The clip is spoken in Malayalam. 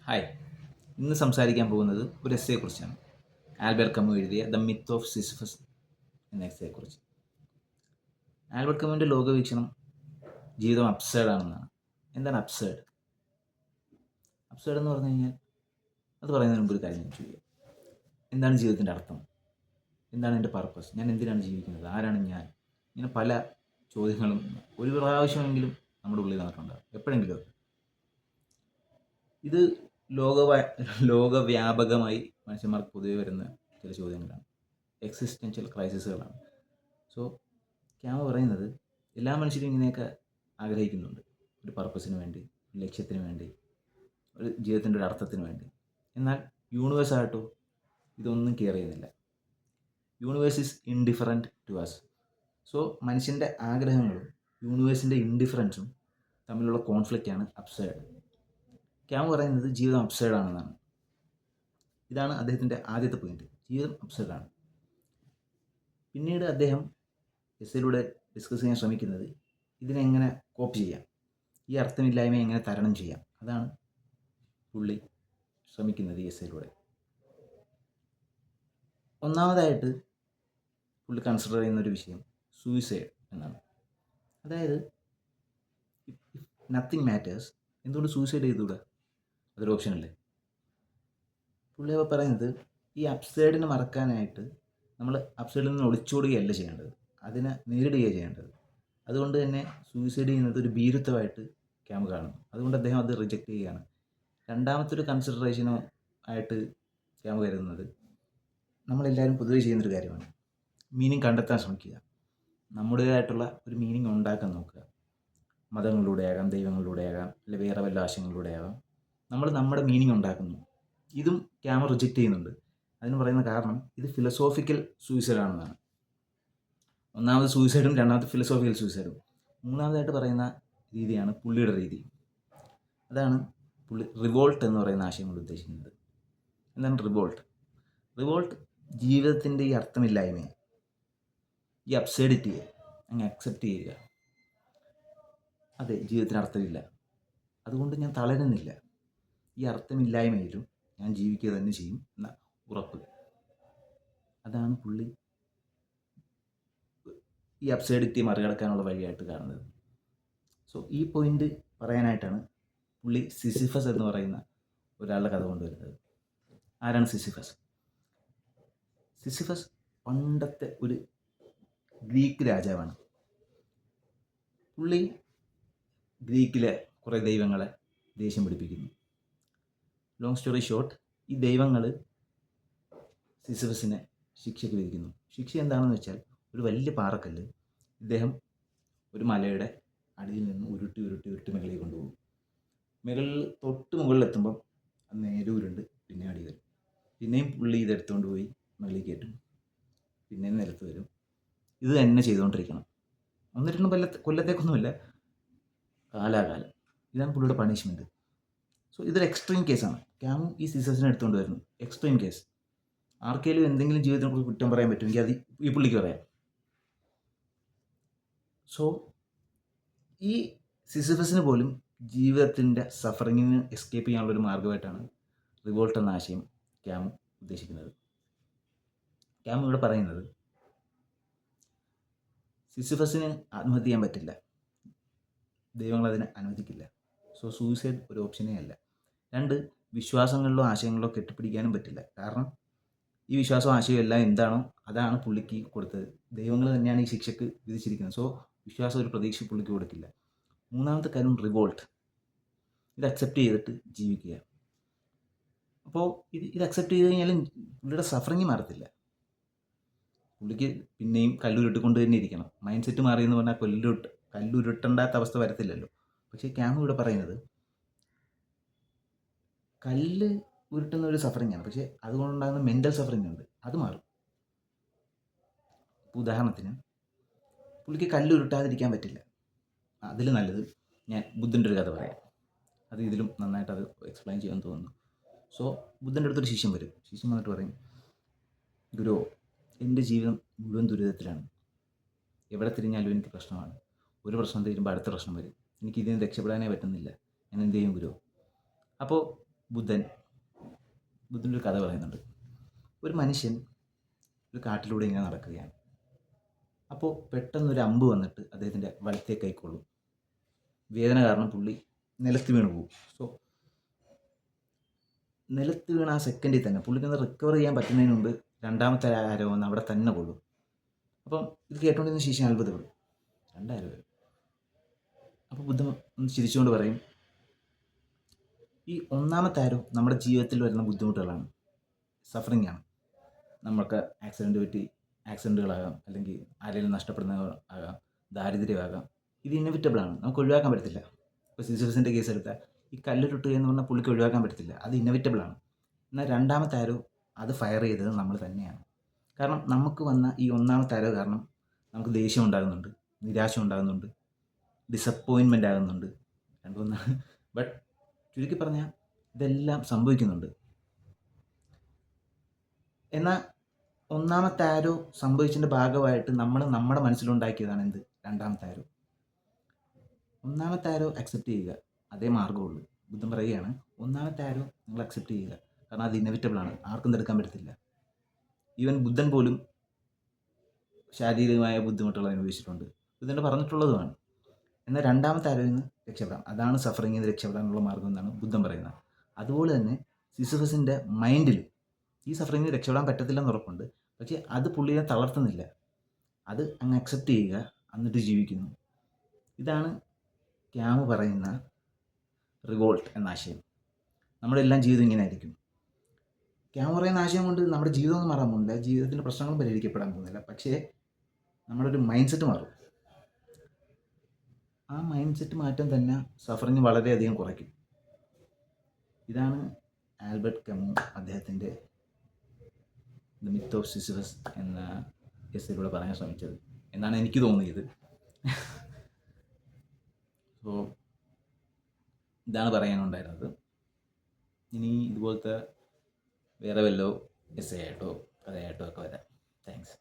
ഹായ്. ഇന്ന് സംസാരിക്കാൻ പോകുന്നത് ഒരു എസ്സേയെക്കുറിച്ചാണ്. ആൽബർട്ട് കമു എഴുതിയ ദ മിത്ത് ഓഫ് സിസിഫസ് എന്ന എസ്സേയെക്കുറിച്ച്. ആൽബർട്ട് കമുവിൻ്റെ ലോകവീക്ഷണം ജീവിതം അബ്സേർഡ് ആണെന്നാണ്. എന്താണ് അബ്സേർഡ്? അബ്സേർഡ് എന്ന് പറഞ്ഞു കഴിഞ്ഞാൽ അത് പറയുന്നതിന് മുമ്പ് ഒരു കാര്യം ഞാൻ ചോദിക്കാം. എന്താണ് ജീവിതത്തിൻ്റെ അർത്ഥം? എന്താണ് എൻ്റെ പർപ്പസ്? ഞാൻ എന്തിനാണ് ജീവിക്കുന്നത്? ആരാണ് ഞാൻ? ഇങ്ങനെ പല ചോദ്യങ്ങളും ഒരു പ്രാവശ്യമെങ്കിലും നമ്മുടെ ഉള്ളിൽ നടക്കുന്നുണ്ടാകും എപ്പോഴെങ്കിലും. ഇത് ലോകവ ലോകവ്യാപകമായി മനുഷ്യന്മാർക്ക് പൊതുവെ വരുന്ന ചില ചോദ്യങ്ങളാണ്. എക്സിസ്റ്റൻഷ്യൽ ക്രൈസിസുകളാണ്. സോ ക്യാമ പറയുന്നത് എല്ലാ മനുഷ്യരും ഇങ്ങനെയൊക്കെ ആഗ്രഹിക്കുന്നുണ്ട്. ഒരു പർപ്പസിന് വേണ്ടി, ഒരു ലക്ഷ്യത്തിന് വേണ്ടി, ഒരു ജീവിതത്തിൻ്റെ ഒരു അർത്ഥത്തിന് വേണ്ടി. എന്നാൽ യൂണിവേഴ്സായിട്ടോ ഇതൊന്നും കെയർ ചെയ്യുന്നില്ല. Universe is indifferent to us. So മനുഷ്യൻ്റെ ആഗ്രഹങ്ങളും യൂണിവേഴ്സിൻ്റെ ഇൻഡിഫറൻസും തമ്മിലുള്ള കോൺഫ്ലിക്റ്റാണ് അബ്സേർഡ്. ക്യാമ പറയുന്നത് ജീവിതം അബ്സേർഡ് ആണെന്നാണ്. ഇതാണ് അദ്ദേഹത്തിൻ്റെ ആദ്യത്തെ പോയിന്റ്. ജീവിതം അബ്സേർഡ് ആണ്. പിന്നീട് അദ്ദേഹം എസ്സിലൂടെ ഡിസ്കസ് ചെയ്യാൻ ശ്രമിക്കുന്നത് ഇതിനെങ്ങനെ കോപ്പ് ചെയ്യാം, ഈ അർത്ഥമില്ലായ്മയെ എങ്ങനെ തരണം ചെയ്യാം. അതാണ് പുള്ളി ശ്രമിക്കുന്നത് ഈ എസ്സിലൂടെ. ഒന്നാമതായിട്ട് പുള്ളി കൺസിഡർ ചെയ്യുന്ന ഒരു വിഷയം സൂയിസൈഡ് എന്നാണ്. അതായത് നത്തിങ് മാറ്റേഴ്സ്, എന്തുകൊണ്ട് സൂയിസൈഡ് ചെയ്തുകൂടാ? അതൊരു ഓപ്ഷൻ അല്ലേ? പുള്ളി പറയുന്നത് ഈ അപ്സൈഡിനെ മറക്കാനായിട്ട് നമ്മൾ അപ്സൈഡിൽ നിന്ന് ഒളിച്ചോടുകയല്ല ചെയ്യേണ്ടത്, അതിനെ നേരിടുകയാണ് ചെയ്യേണ്ടത്. അതുകൊണ്ട് തന്നെ സൂയിസൈഡ് ചെയ്യുന്നത് ഒരു ഭീരുത്വമായിട്ട് ക്യാമ്പ് കാണുന്നു. അതുകൊണ്ട് അദ്ദേഹം അത് റിജക്റ്റ് ചെയ്യുകയാണ്. രണ്ടാമത്തെ ഒരു കൺസിഡറേഷനോ ആയിട്ട് ക്യാമ്പ് കരുതുന്നത് നമ്മളെല്ലാവരും പൊതുവെ ചെയ്യുന്നൊരു കാര്യമാണ്, മീനിങ് കണ്ടെത്താൻ ശ്രമിക്കുക, നമ്മുടേതായിട്ടുള്ള ഒരു മീനിങ് ഉണ്ടാക്കാൻ നോക്കുക. മതങ്ങളിലൂടെ ആകാം, ദൈവങ്ങളിലൂടെ ആകാം, അല്ലെങ്കിൽ വേറെ വല്ല ആശയങ്ങളിലൂടെ ആകാം. നമ്മൾ നമ്മുടെ മീനിങ് ഉണ്ടാക്കുന്നു. ഇതും ക്യാമ റിജക്റ്റ് ചെയ്യുന്നുണ്ട്. അതിന് പറയുന്ന കാരണം ഇത് ഫിലോസോഫിക്കൽ സൂയിസൈഡ് ആണെന്നാണ്. ഒന്നാമത് സൂയിസൈഡും രണ്ടാമത് ഫിലോസോഫിക്കൽ സൂയിസൈഡും. മൂന്നാമതായിട്ട് പറയുന്ന രീതിയാണ് പുള്ളിയുടെ രീതി. അതാണ് പുള്ളി റിവോൾട്ട് എന്ന് പറയുന്ന ആശയം കൊണ്ട് ഉദ്ദേശിക്കുന്നത്. എന്താണ് റിവോൾട്ട്? റിവോൾട്ട് ജീവിതത്തിൻ്റെ ഈ അർത്ഥമില്ലായ്മയെ, ഈ അബ്സേഡിറ്റിയെ അങ്ങ് അക്സെപ്റ്റ് ചെയ്യുക. അതെ, ജീവിതത്തിന് അർത്ഥമില്ല, അതുകൊണ്ട് ഞാൻ തളരുന്നില്ല, ഈ അർത്ഥമില്ലായ്മയിലും ഞാൻ ജീവിക്കുക തന്നെ ചെയ്യും എന്ന ഉറപ്പ്. അതാണ് പുള്ളി ഈ അബ്സേഡിറ്റി മറികടക്കാനുള്ള വഴിയായിട്ട് കാണുന്നത്. സോ ഈ പോയിന്റ് പറയാനായിട്ടാണ് പുള്ളി സിസിഫസ് എന്ന് പറയുന്ന ഒരാളുടെ കഥ കൊണ്ടുവരുന്നത്. ആരാണ് സിസിഫസ്? സിസിഫസ് പണ്ടത്തെ ഒരു ഗ്രീക്ക് രാജാവാണ്. പുള്ളി ഗ്രീക്കിലെ കുറേ ദൈവങ്ങളെ ദേഷ്യം പിടിപ്പിക്കുന്നു. ലോങ് സ്റ്റോറി ഷോർട്ട്, ഈ ദൈവങ്ങൾ സിസിഫസിനെ ശിക്ഷയ്ക്ക് വിധിക്കുന്നു. ശിക്ഷ എന്താണെന്ന് വെച്ചാൽ ഒരു വലിയ പാറക്കല്ല് ഇദ്ദേഹം ഒരു മലയുടെ അടിയിൽ നിന്ന് ഉരുട്ടി ഉരുട്ടി ഉരുട്ടി മുകളിൽ കൊണ്ടുപോകും. തൊട്ട് മുകളിലെത്തുമ്പം അത് നേരെ ഉരുണ്ട് പിന്നെ അടി വരും. പിന്നെയും പുള്ളി ഇതെടുത്തുകൊണ്ട് പോയി മുകളിൽ കയറ്റും, പിന്നെയും നിലത്ത് വരും. ഇത് തന്നെ ചെയ്തുകൊണ്ടിരിക്കണം. ഒന്ന് രണ്ട് കൊല്ലത്തേക്കൊന്നുമില്ല, കാലാകാലം. ഇതാണ് പുള്ളിയുടെ പണിഷ്മെൻറ്റ്. സോ ഇതൊരു എക്സ്ട്രീം കേസാണ്. ക്യാമു ഈ സിസസിനെ എടുത്തുകൊണ്ട് വരുന്നു. Extreme case. ആർക്കെങ്കിലും എന്തെങ്കിലും ജീവിതത്തിനെക്കുറിച്ച് കുറ്റം പറയാൻ പറ്റുമെങ്കിൽ അത് ഈ പുള്ളിക്ക് പറയാം. സോ ഈ സിസിഫസിന് പോലും ജീവിതത്തിൻ്റെ സഫറിങ്ങിന് എസ്കേപ്പ് ചെയ്യാനുള്ളൊരു മാർഗമായിട്ടാണ് റിവോൾട്ട് എന്ന ആശയം ക്യാമു ഉദ്ദേശിക്കുന്നത്. ക്യാമു ഇവിടെ പറയുന്നത് സിസിഫസിന് ആത്മഹത്യ ചെയ്യാൻ പറ്റില്ല, ദൈവങ്ങൾ അതിനെ അനുവദിക്കില്ല. സോ സൂയിസൈഡ് ഒരു ഓപ്ഷനേ അല്ല. രണ്ട്, വിശ്വാസങ്ങളിലോ ആശയങ്ങളിലോ കെട്ടിപ്പിടിക്കാനും പറ്റില്ല. കാരണം ഈ വിശ്വാസവും ആശയവും എല്ലാം എന്താണോ അതാണ് പുള്ളിക്ക് കൊടുത്തത്. ദൈവങ്ങൾ തന്നെയാണ് ഈ ശിക്ഷയ്ക്ക് വിധിച്ചിരിക്കുന്നത്. സോ വിശ്വാസം ഒരു പ്രതീക്ഷ പുള്ളിക്ക് കൊടുക്കില്ല. മൂന്നാമത്തെ കാര്യം റിവോൾട്ട്. ഇത് അക്സെപ്റ്റ് ചെയ്തിട്ട് ജീവിക്കുക. അപ്പോൾ ഇത് അക്സെപ്റ്റ് ചെയ്ത് കഴിഞ്ഞാലും പുള്ളിയുടെ സഫറിങ് മാറത്തില്ല. പുള്ളിക്ക് പിന്നെയും കല്ലുരുട്ടിക്കൊണ്ട് തന്നെ ഇരിക്കണം. മൈൻഡ് സെറ്റ് മാറിയെന്ന് പറഞ്ഞാൽ കല്ലുരുട്ടണ്ടാത്ത അവസ്ഥ വരത്തില്ലല്ലോ. പക്ഷേ ക്യാമു ഇവിടെ പറയുന്നത് കല്ല് ഉരുട്ടുന്ന ഒരു സഫറിങ്ങാണ്, പക്ഷേ അതുകൊണ്ടുണ്ടാകുന്ന മെൻ്റൽ സഫറിങ് ഉണ്ട്, അത് മാറും. ഉദാഹരണത്തിന് പുള്ളിക്ക് കല്ലുരുട്ടാതിരിക്കാൻ പറ്റില്ല. അതിൽ നല്ലത് ഞാൻ ബുദ്ധൻ്റെ ഒരു കഥ പറയാം. അത് ഇതിലും നന്നായിട്ട് അത് എക്സ്പ്ലെയിൻ ചെയ്യാൻ തോന്നുന്നു. സോ ബുദ്ധൻ്റെ അടുത്തൊരു ശിഷ്യൻ വരും. ശിഷ്യൻ വന്നിട്ട് പറയും, ഗുരു, എൻ്റെ ജീവിതം മുഴുവൻ ദുരിതത്തിലാണ്, എവിടെ തിരിഞ്ഞാലും എനിക്ക് പ്രശ്നമാണ്, ഒരു പ്രശ്നം തീരുമ്പോൾ അടുത്ത പ്രശ്നം വരും, എനിക്ക് ഇതിൽ നിന്ന് രക്ഷപ്പെടാനേ പറ്റുന്നില്ല, ഞാൻ എന്ത് ചെയ്യും ഗുരു? അപ്പോൾ ബുദ്ധൻ്റെ ഒരു കഥ പറയുന്നുണ്ട്. ഒരു മനുഷ്യൻ ഒരു കാട്ടിലൂടെ ഇങ്ങനെ നടക്കുകയാണ്. അപ്പോൾ പെട്ടെന്നൊരു അമ്പ് വന്നിട്ട് അദ്ദേഹത്തിൻ്റെ വലത്തേ കൈക്കൊള്ളും. വേദന കാരണം പുള്ളി നിലത്ത് വീണ് പോകും. സോ നിലത്ത് വീണ ആ സെക്കൻഡിൽ തന്നെ പുള്ളിക്കൊന്ന് റിക്കവർ ചെയ്യാൻ പറ്റുന്നതിന് മുമ്പ് രണ്ടാമത്തെ ആരോ വന്ന് അവിടെ തന്നെ കൊള്ളും. അപ്പം ഇത് കേട്ടുകൊണ്ടിരുന്ന ശിഷ്യൻ അത്ഭുതപ്പെടും. രണ്ടായിരം പേര്. അപ്പോൾ ബുദ്ധൻ ഒന്ന് ചിരിച്ചുകൊണ്ട് പറയും, ഈ ഒന്നാമത്തെ ആരോ നമ്മുടെ ജീവിതത്തിൽ വരുന്ന ബുദ്ധിമുട്ടുകളാണ്, സഫറിങ് ആണ്. നമ്മൾക്ക് ആക്സിഡൻറ്റുകളാകാം, അല്ലെങ്കിൽ ആരെങ്കിലും നഷ്ടപ്പെടുന്നതാകാം, ദാരിദ്ര്യമാകാം. ഇത് ഇന്നവിറ്റബിളാണ്, നമുക്ക് ഒഴിവാക്കാൻ പറ്റത്തില്ല. ഇപ്പോൾ സിസിഫസിൻ്റെ കേസ് എടുത്താൽ ഈ കല്ലുരുട്ട് എന്ന് പറഞ്ഞാൽ പുള്ളിക്ക് ഒഴിവാക്കാൻ പറ്റത്തില്ല, അത് ഇന്നവിറ്റബിളാണ്. എന്നാൽ രണ്ടാമത്തെ ആരോ അത് ഫയർ ചെയ്തത് നമ്മൾ തന്നെയാണ്. കാരണം നമുക്ക് വന്ന ഈ ഒന്നാമത്തെ ആരോ കാരണം നമുക്ക് ദേഷ്യം ഉണ്ടാകുന്നുണ്ട്, നിരാശ ഉണ്ടാകുന്നുണ്ട്, ഡിസപ്പോയിൻമെൻ്റ് ആകുന്നുണ്ട്, രണ്ടുമൂന്നാണ്. ബട്ട് ചുരുക്കി പറഞ്ഞാൽ ഇതെല്ലാം സംഭവിക്കുന്നുണ്ട്. എന്നാൽ ഒന്നാമത്തെ ആരോ സംഭവിച്ചതിൻ്റെ ഭാഗമായിട്ട് നമ്മുടെ മനസ്സിലുണ്ടാക്കിയതാണ് എന്ത്, രണ്ടാമത്തെ ആരോ. ഒന്നാമത്തെ ആരോ അക്സെപ്റ്റ് ചെയ്യുക, അതേ മാർഗ്ഗമുള്ളൂ. ബുദ്ധൻ പറയുകയാണ്, ഒന്നാമത്തെ ആരോ നിങ്ങൾ അക്സെപ്റ്റ് ചെയ്യുക, കാരണം അത് ഇന്നവിറ്റബിളാണ്, ആർക്കും തടുക്കാൻ പറ്റത്തില്ല. ഈവൻ ബുദ്ധൻ പോലും ശാരീരികമായ ബുദ്ധിമുട്ടുകൾ അനുഭവിച്ചിട്ടുണ്ട്, ബുദ്ധൻ്റെ പറഞ്ഞിട്ടുള്ളതുമാണ്. എന്നാൽ രണ്ടാമത്തെ ആരോയിൽ നിന്ന് രക്ഷപ്പെടാം, അതാണ് സഫറിങ്ങിൽ നിന്ന് രക്ഷപ്പെടാനുള്ള മാർഗ്ഗം എന്നാണ് ബുദ്ധൻ പറയുന്നത്. അതുപോലെ തന്നെ സിസിഫസിൻ്റെ മൈൻഡിൽ ഈ സഫറിങ്ങിൽ നിന്ന് രക്ഷപ്പെടാൻ പറ്റത്തില്ലെന്ന് ഉറപ്പുണ്ട്, പക്ഷേ അത് പുള്ളിയെ തളർത്തുന്നില്ല. അത് അങ്ങ് അക്സെപ്റ്റ് ചെയ്യുക, എന്നിട്ട് ജീവിക്കുന്നു. ഇതാണ് ക്യാമു പറയുന്ന റിവോൾട്ട് എന്ന ആശയം. നമ്മുടെ എല്ലാം ജീവിതം ഇങ്ങനെ ആയിരിക്കും. ക്യാമു പറയുന്ന ആശയം കൊണ്ട് നമ്മുടെ ജീവിതമൊന്നും മാറാൻ പോകുന്നില്ല, ജീവിതത്തിൻ്റെ പ്രശ്നങ്ങളും പരിഹരിക്കപ്പെടാൻ പോകുന്നില്ല, പക്ഷേ നമ്മുടെ ഒരു മൈൻഡ് സെറ്റ് മാറും. ആ മൈൻഡ് സെറ്റ് മാറ്റം തന്നെ സഫറിങ് വളരെയധികം കുറയ്ക്കും. ഇതാണ് ആൽബർട്ട് ക്യാമു അദ്ദേഹത്തിൻ്റെ ദ മിത്ത് ഓഫ് സിസിഫസ് എന്ന എസ്സേയിലൂടെ പറയാൻ ശ്രമിച്ചത് എന്നാണ് എനിക്ക് തോന്നിയത്. സോ ഇതാണ് പറയാനുണ്ടായിരുന്നത്. ഇനി ഇതുപോലത്തെ വേറെ വല്ലോ എസ്സേ ആയിട്ടോ കഥയായിട്ടോ ഒക്കെ വരാം. താങ്ക്സ്.